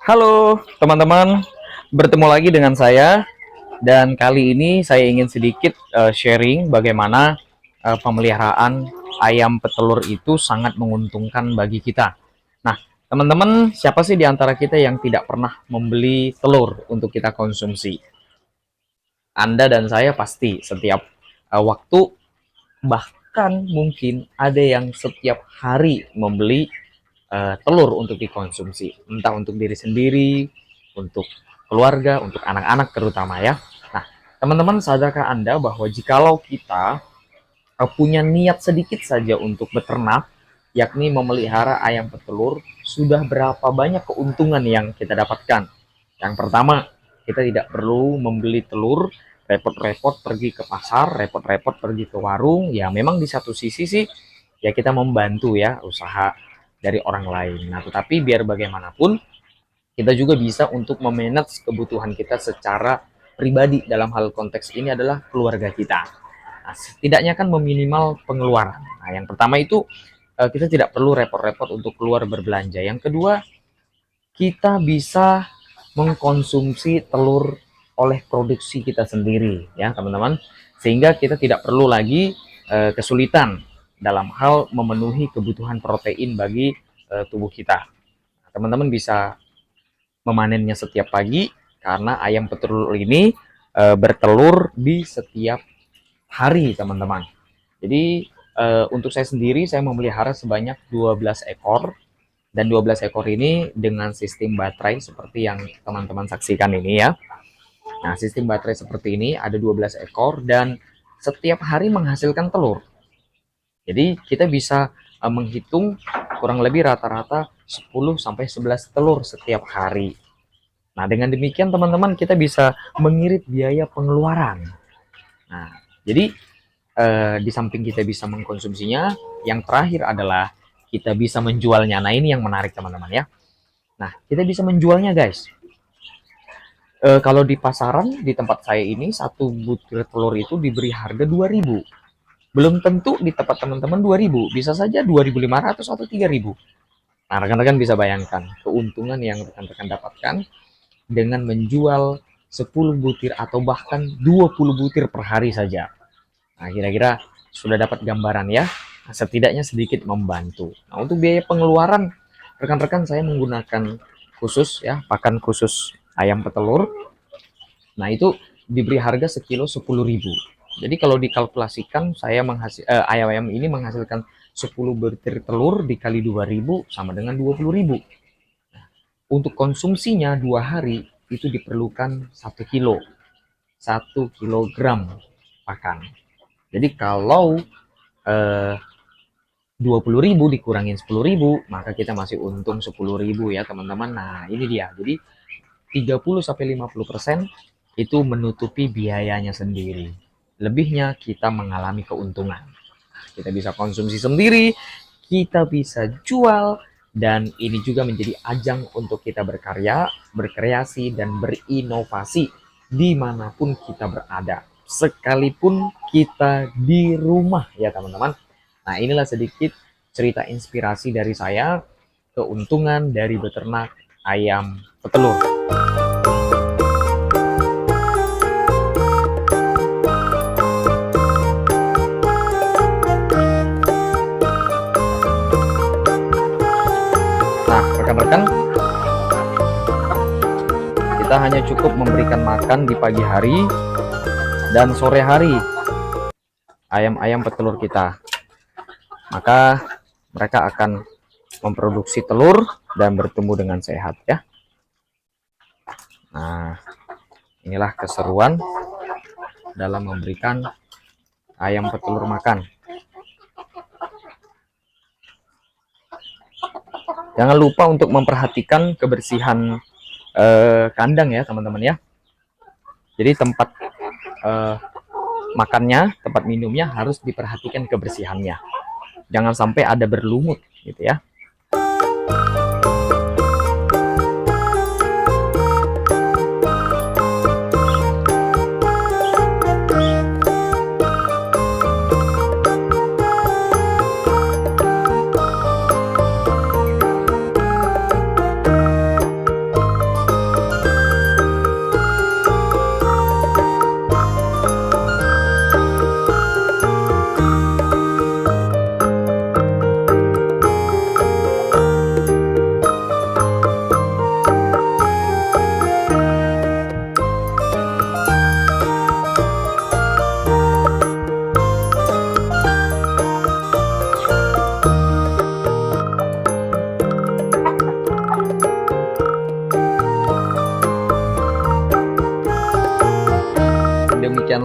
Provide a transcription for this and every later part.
Halo teman-teman, bertemu lagi dengan saya dan kali ini saya ingin sedikit sharing bagaimana pemeliharaan ayam petelur itu sangat menguntungkan bagi kita. Nah, teman-teman, siapa sih di antara kita yang tidak pernah membeli telur untuk kita konsumsi? Anda dan saya pasti setiap waktu, bahkan mungkin ada yang setiap hari membeli telur untuk dikonsumsi, entah untuk diri sendiri, untuk keluarga, untuk anak-anak terutama ya. Nah, teman-teman, sadarkah Anda bahwa jikalau kita punya niat sedikit saja untuk beternak, yakni memelihara ayam petelur, sudah berapa banyak keuntungan yang kita dapatkan? Yang pertama, kita tidak perlu membeli telur, repot-repot pergi ke pasar, repot-repot pergi ke warung. Ya, memang di satu sisi sih, ya kita membantu ya usaha dari orang lain. Nah, tetapi biar bagaimanapun, kita juga bisa untuk memanage kebutuhan kita secara pribadi. Dalam hal konteks ini adalah keluarga kita. Nah, setidaknya kan meminimal pengeluaran. Nah, yang pertama itu kita tidak perlu repot-repot untuk keluar berbelanja. Yang kedua, kita bisa mengkonsumsi telur oleh produksi kita sendiri ya teman-teman, sehingga kita tidak perlu lagi kesulitan dalam hal memenuhi kebutuhan protein bagi tubuh kita. Teman-teman bisa memanennya setiap pagi karena ayam petelur ini bertelur di setiap hari teman-teman. Jadi untuk saya sendiri, saya memelihara sebanyak 12 ekor, dan 12 ekor ini dengan sistem baterai seperti yang teman-teman saksikan ini ya. Nah, sistem baterai seperti ini ada 12 ekor dan setiap hari menghasilkan telur. Jadi kita bisa menghitung kurang lebih rata-rata 10 sampai 11 telur setiap hari. Nah, dengan demikian teman-teman, kita bisa mengirit biaya pengeluaran. Nah, jadi di samping kita bisa mengkonsumsinya, yang terakhir adalah kita bisa menjualnya. Nah, ini yang menarik teman-teman ya. Nah, kita bisa menjualnya guys. Kalau di pasaran di tempat saya ini, satu butir telur itu diberi harga 2.000. Belum tentu di tempat teman-teman 2.000, bisa saja 2.500 atau 3.000. Nah, rekan-rekan bisa bayangkan keuntungan yang rekan-rekan dapatkan dengan menjual 10 butir atau bahkan 20 butir per hari saja. Nah, kira-kira sudah dapat gambaran ya. Nah, setidaknya sedikit membantu. Nah, untuk biaya pengeluaran, rekan-rekan saya menggunakan khusus ya, pakan khusus ayam petelur. Nah, itu diberi harga sekilo 10.000. Jadi kalau dikalkulasikan, saya ayam-ayam ini menghasilkan 10 butir telur dikali 2.000 sama dengan 20.000. Nah, untuk konsumsinya 2 hari itu diperlukan 1 kilo. 1 kilogram pakan. Jadi kalau 20.000 dikurangin 10.000, maka kita masih untung 10.000 ya teman-teman. Nah, ini dia. Jadi 30-50% itu menutupi biayanya sendiri. Lebihnya kita mengalami keuntungan. Kita bisa konsumsi sendiri, kita bisa jual, dan ini juga menjadi ajang untuk kita berkarya, berkreasi, dan berinovasi dimanapun kita berada. Sekalipun kita di rumah ya teman-teman. Nah, inilah sedikit cerita inspirasi dari saya, keuntungan dari beternak ayam petelur. Nah, rekan-rekan, kita hanya cukup memberikan makan di pagi hari dan sore hari ayam-ayam petelur kita, maka mereka akan memproduksi telur dan bertumbuh dengan sehat ya. Nah, inilah keseruan dalam memberikan ayam petelur makan. Jangan lupa untuk memperhatikan kebersihan kandang ya teman-teman ya. Jadi tempat makannya, tempat minumnya harus diperhatikan kebersihannya. Jangan sampai ada berlumut gitu ya.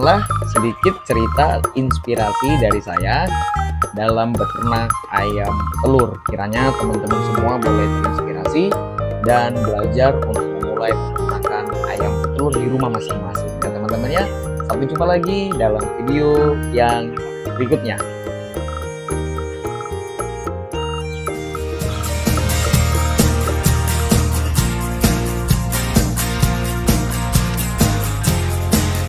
demikianlah sedikit cerita inspirasi dari saya dalam beternak ayam telur. Kiranya teman-teman semua boleh terinspirasi dan belajar untuk memulai peternakan ayam telur di rumah masing-masing. Dan teman-teman ya, sampai jumpa lagi dalam video yang berikutnya.